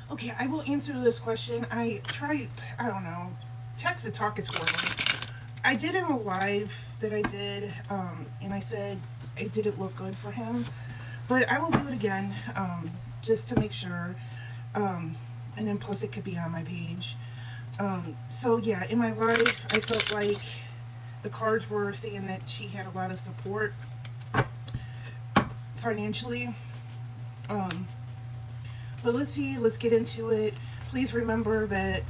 Okay, I will answer this question. I tried, I don't know, text to talk is horrible. I did in a live that I did, and I said it didn't look good for him, but I will do it again, just to make sure. Um, and then plus it could be on my page. So yeah, in my life, I felt like the cards were saying that she had a lot of support financially. Um, but let's see, let's get into it. Please remember that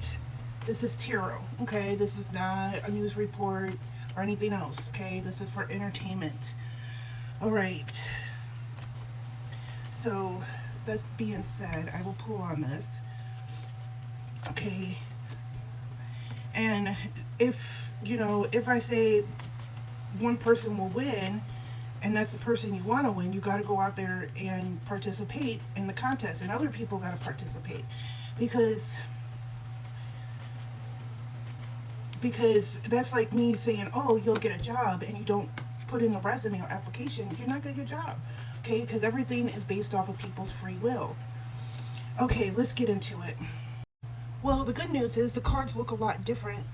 this is tarot, okay? This is not a news report or anything else, okay? This is for entertainment. All right. So, that being said, I will pull on this, okay? And if I say one person will win, and that's the person you want to win, you got to go out there and participate in the contest, and other people got to participate, because that's like me saying, oh, you'll get a job, and you don't put in a resume or application, you're not going to get a job, okay? Because everything is based off of people's free will. Okay, let's get into it. Well, the good news is the cards look a lot different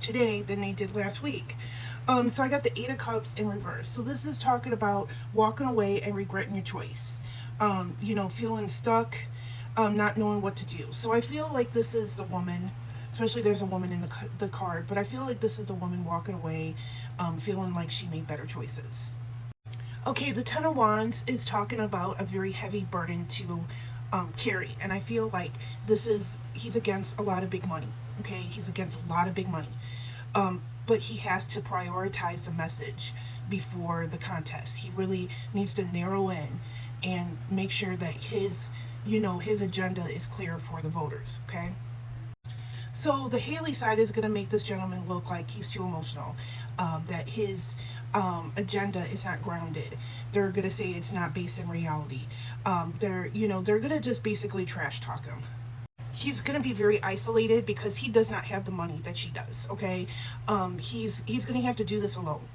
today than they did last week. So I got the Eight of Cups in reverse. So this is talking about walking away and regretting your choice. Feeling stuck, not knowing what to do. So I feel like this is the woman, especially there's a woman in the card, but I feel like this is the woman walking away, feeling like she made better choices. Okay, the Ten of Wands is talking about a very heavy burden to carry, and I feel like he's against a lot of big money. Okay, he's against a lot of big money, but he has to prioritize the message before the contest. He really needs to narrow in and make sure that his agenda is clear for the voters. Okay. So the Haley side is going to make this gentleman look like he's too emotional, that his agenda is not grounded. They're going to say it's not based in reality. They're going to just basically trash talk him. He's going to be very isolated because he does not have the money that she does. Okay, he's going to have to do this alone.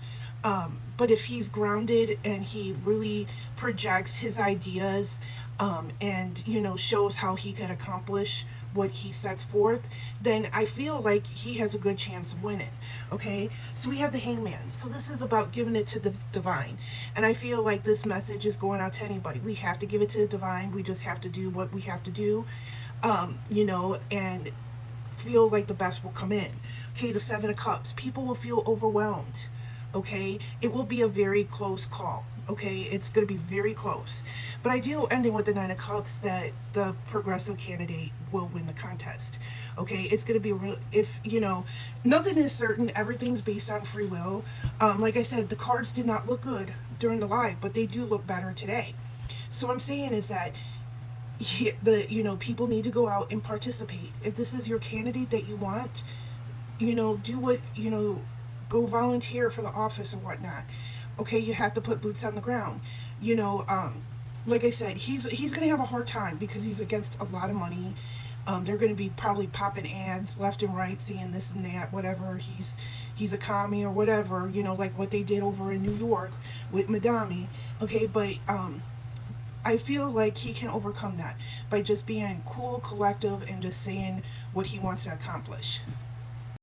But if he's grounded and he really projects his ideas, and shows how he can accomplish what he sets forth, then I feel like he has a good chance of winning. Okay, so we have the Hangman. So this is about giving it to the divine, and I feel like this message is going out to anybody. We have to give it to the divine. We just have to do what we have to do, and feel like the best will come in. Okay, the Seven of Cups. People will feel overwhelmed. Okay, it will be a very close call. Okay, it's going to be very close. But I do ending with the Nine of Cups that the progressive candidate will win the contest. Okay, it's going to be real. If nothing is certain, everything's based on free will. Like I said, the cards did not look good during the live, but they do look better today. So what I'm saying is that people need to go out and participate. If this is your candidate that you want, do what go volunteer for the office or whatnot. Okay, you have to put boots on the ground. Like I said, he's gonna have a hard time because he's against a lot of money. They're gonna be probably popping ads left and right, saying this and that, whatever. He's a commie or whatever, like what they did over in New York with Madame. Okay, but I feel like he can overcome that by just being cool, collective, and just saying what he wants to accomplish.